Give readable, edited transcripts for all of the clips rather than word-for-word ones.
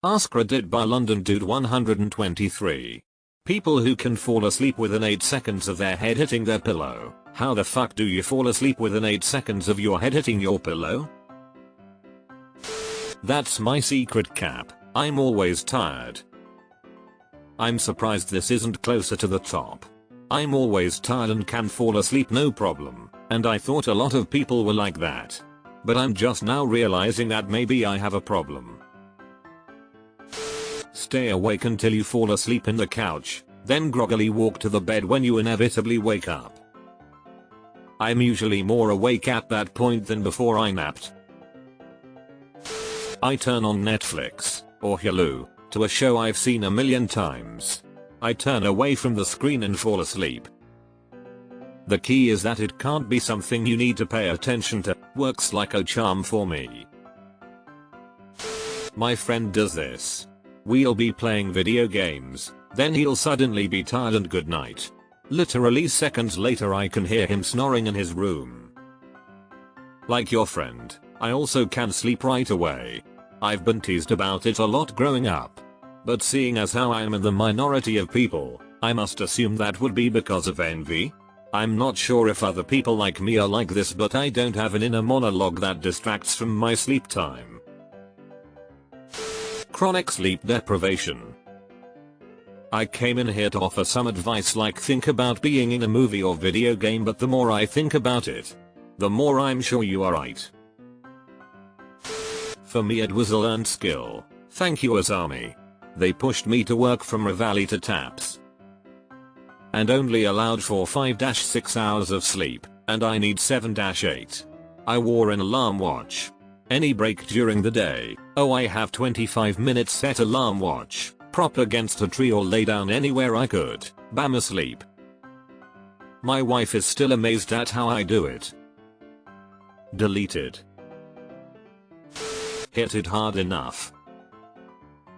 AskReddit by London Dude 123. People who can fall asleep within 8 seconds of their head hitting their pillow. How the fuck do you fall asleep within 8 seconds of your head hitting your pillow? That's my secret cap. I'm always tired. I'm surprised this isn't closer to the top. I'm always tired and can fall asleep no problem, and I thought a lot of people were like that. But I'm just now realizing that maybe I have a problem. Stay awake until you fall asleep in the couch, then groggily walk to the bed when you inevitably wake up. I'm usually more awake at that point than before I napped. I turn on Netflix, or Hulu, to a show I've seen a million times. I turn away from the screen and fall asleep. The key is that it can't be something you need to pay attention to. Works like a charm for me. My friend does this. We'll be playing video games, then he'll suddenly be tired and good night. Literally seconds later I can hear him snoring in his room. Like your friend, I also can sleep right away. I've been teased about it a lot growing up. But seeing as how I am in the minority of people, I must assume that would be because of envy. I'm not sure if other people like me are like this, but I don't have an inner monologue that distracts from my sleep time. Chronic sleep deprivation. I came in here to offer some advice, like think about being in a movie or video game, but the more I think about it, the more I'm sure you are right. For me it was a learned skill. Thank you Asami. They pushed me to work from Rivali to TAPS. And only allowed for 5-6 hours of sleep, and I need 7-8. I wore an alarm watch. Any break during the day, oh I have 25 minutes set alarm watch, prop against a tree or lay down anywhere I could, bam asleep. My wife is still amazed at how I do it. Deleted. Hit it hard enough.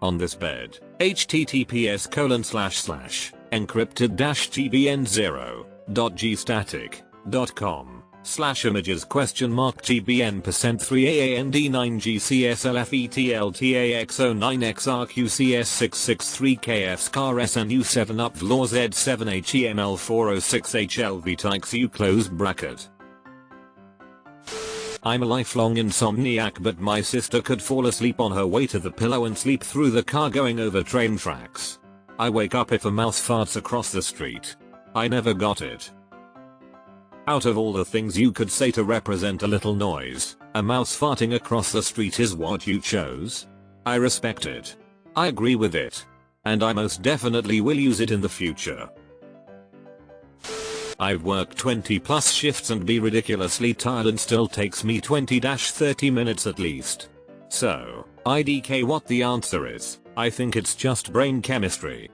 On this bed, https://encrypted-gbn0.gstatic.com/images?mark gbn% 3AND9GCSLFETLTAXO9XRQCS663KF SNU7UP-406HLV-TYXU close bracket. I'm a lifelong insomniac, but my sister could fall asleep on her way to the pillow and sleep through the car going over train tracks. I wake up if a mouse farts across the street. I never got it. Out of all the things you could say to represent a little noise, a mouse farting across the street is what you chose. I respect it. I agree with it. And I most definitely will use it in the future. I've worked 20+ shifts and be ridiculously tired and still takes me 20-30 minutes at least. So, IDK what the answer is, I think it's just brain chemistry.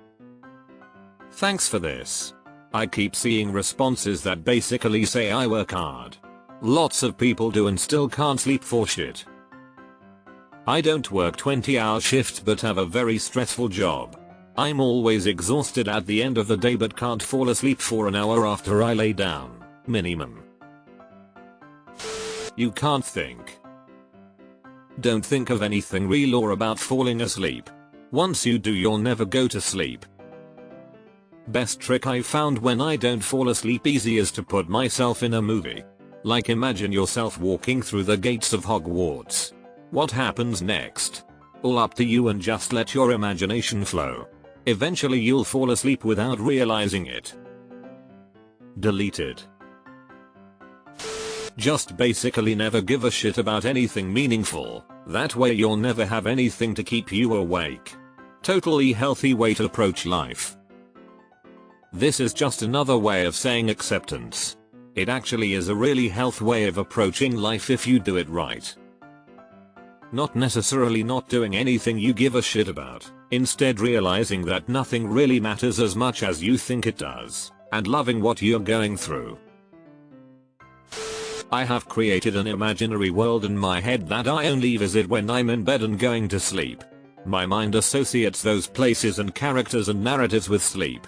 Thanks for this. I keep seeing responses that basically say I work hard. Lots of people do and still can't sleep for shit. I don't work 20-hour shifts but have a very stressful job. I'm always exhausted at the end of the day but can't fall asleep for an hour after I lay down, minimum. You can't think. Don't think of anything real or about falling asleep. Once you do you'll never go to sleep. Best trick I found when I don't fall asleep easy is to put myself in a movie. Like imagine yourself walking through the gates of Hogwarts. What happens next? All up to you and just let your imagination flow. Eventually you'll fall asleep without realizing it. Deleted. Just basically never give a shit about anything meaningful, that way you'll never have anything to keep you awake. Totally healthy way to approach life. This is just another way of saying acceptance. It actually is a really healthy way of approaching life if you do it right. Not necessarily not doing anything you give a shit about, instead realizing that nothing really matters as much as you think it does, and loving what you're going through. I have created an imaginary world in my head that I only visit when I'm in bed and going to sleep. My mind associates those places and characters and narratives with sleep.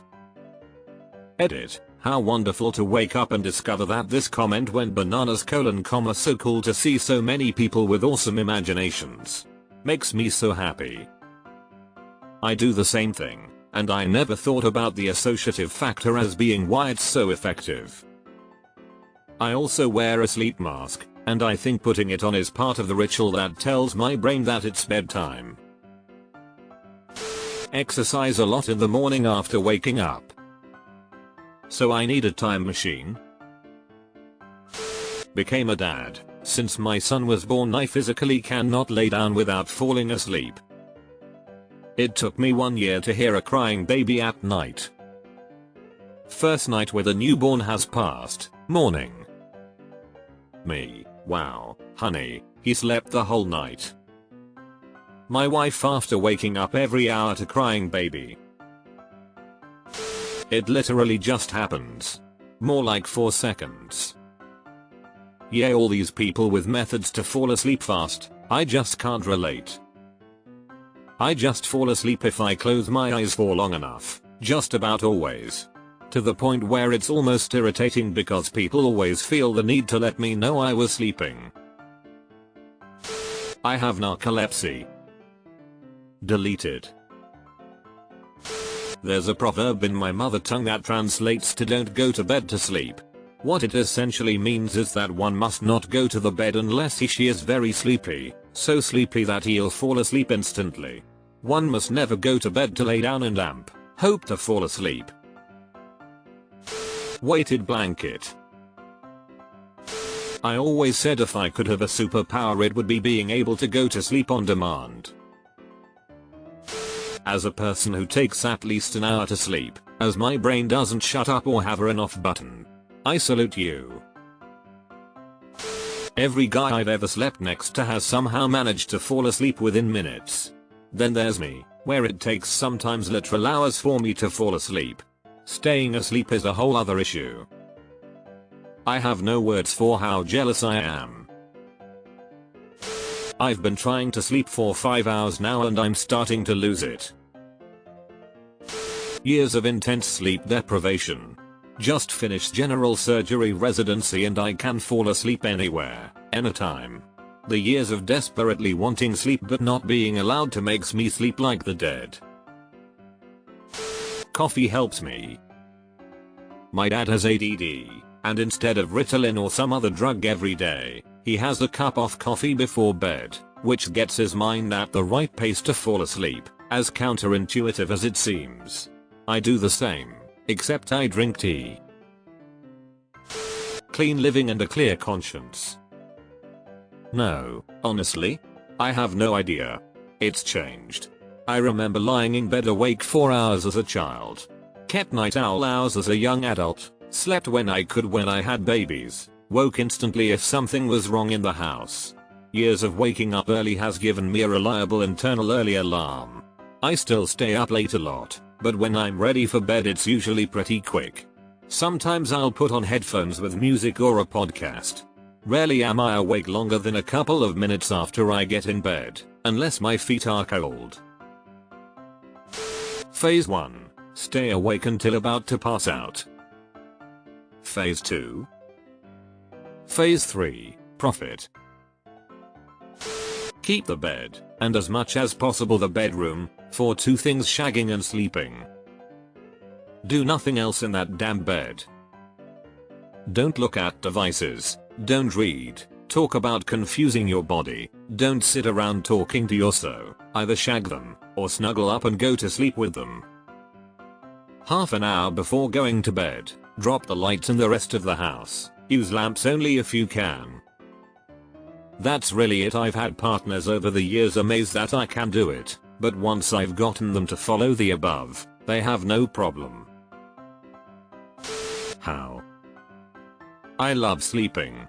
Edit. How wonderful to wake up and discover that this comment went bananas : so cool to see so many people with awesome imaginations. Makes me so happy. I do the same thing, and I never thought about the associative factor as being why it's so effective. I also wear a sleep mask, and I think putting it on is part of the ritual that tells my brain that it's bedtime. Exercise a lot in the morning after waking up. So I need a time machine. Became a dad. Since my son was born, I physically cannot lay down without falling asleep. It took me 1 year to hear a crying baby at night. First night with a newborn has passed. Morning. Me. Wow, honey, he slept the whole night. My wife after waking up every hour to crying baby. It literally just happens. More like 4 seconds. Yeah, all these people with methods to fall asleep fast, I just can't relate. I just fall asleep if I close my eyes for long enough, just about always. To the point where it's almost irritating because people always feel the need to let me know I was sleeping. I have narcolepsy. Deleted. There's a proverb in my mother tongue that translates to don't go to bed to sleep. What it essentially means is that one must not go to the bed unless she is very sleepy, so sleepy that he'll fall asleep instantly. One must never go to bed to lay down and hope to fall asleep. Weighted blanket. I always said if I could have a superpower it would be being able to go to sleep on demand. As a person who takes at least an hour to sleep, as my brain doesn't shut up or have an off button, I salute you. Every guy I've ever slept next to has somehow managed to fall asleep within minutes. Then there's me, where it takes sometimes literal hours for me to fall asleep. Staying asleep is a whole other issue. I have no words for how jealous I am. I've been trying to sleep for 5 hours now and I'm starting to lose it. Years of intense sleep deprivation. Just finished general surgery residency and I can fall asleep anywhere, anytime. The years of desperately wanting sleep but not being allowed to makes me sleep like the dead. Coffee helps me. My dad has ADD, and instead of Ritalin or some other drug every day, he has a cup of coffee before bed, which gets his mind at the right pace to fall asleep, as counterintuitive as it seems. I do the same, except I drink tea. Clean living and a clear conscience. No, honestly, I have no idea. It's changed. I remember lying in bed awake 4 hours as a child. Kept night owl hours as a young adult. Slept when I could when I had babies. Woke instantly if something was wrong in the house. Years of waking up early has given me a reliable internal early alarm. I still stay up late a lot, but when I'm ready for bed it's usually pretty quick. Sometimes I'll put on headphones with music or a podcast. Rarely am I awake longer than a couple of minutes after I get in bed, unless my feet are cold. Phase 1. Stay awake until about to pass out. Phase 2. Phase 3. Profit. Keep the bed, and as much as possible the bedroom, for 2 things: shagging and sleeping. Do nothing else in that damn bed. Don't look at devices, don't read, talk about confusing your body, don't sit around talking to yourself, either shag them, or snuggle up and go to sleep with them. Half an hour before going to bed, drop the lights in the rest of the house, use lamps only if you can. That's really it. I've had partners over the years amazed that I can do it, but once I've gotten them to follow the above, they have no problem. How? I love sleeping.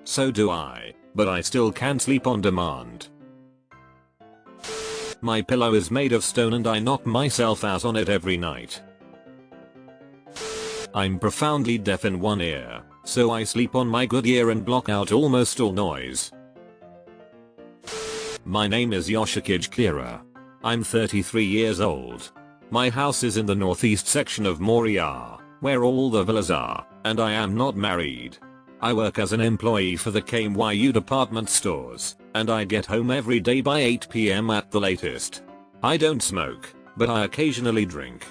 So do I, but I still can sleep on demand. My pillow is made of stone and I knock myself out on it every night. I'm profoundly deaf in one ear, so I sleep on my good ear and block out almost all noise. My name is Yoshikage Kira. I'm 33 years old. My house is in the northeast section of Moriya, where all the villas are, and I am not married. I work as an employee for the KMYU department stores, and I get home every day by 8 PM at the latest. I don't smoke, but I occasionally drink.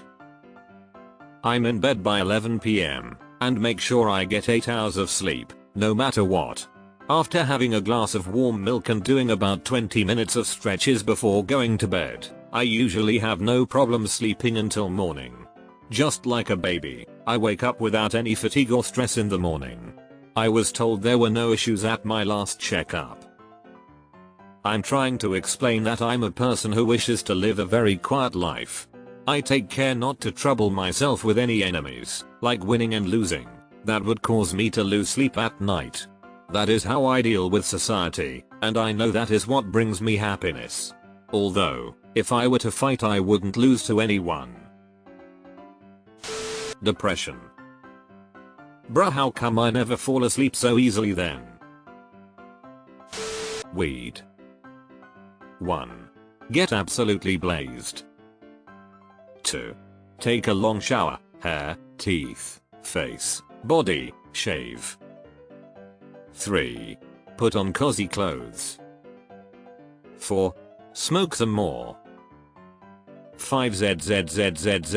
I'm in bed by 11 PM and make sure I get 8 hours of sleep, no matter what. After having a glass of warm milk and doing about 20 minutes of stretches before going to bed, I usually have no problem sleeping until morning. Just like a baby, I wake up without any fatigue or stress in the morning. I was told there were no issues at my last checkup. I'm trying to explain that I'm a person who wishes to live a very quiet life. I take care not to trouble myself with any enemies, like winning and losing, that would cause me to lose sleep at night. That is how I deal with society, and I know that is what brings me happiness. Although, if I were to fight I wouldn't lose to anyone. Depression. Bruh, how come I never fall asleep so easily then? Weed. 1. Get absolutely blazed. 2. Take a long shower, hair, teeth, face, body, shave. 3. Put on cozy clothes. 4. Smoke some more. 5 ZZZZZZZZ.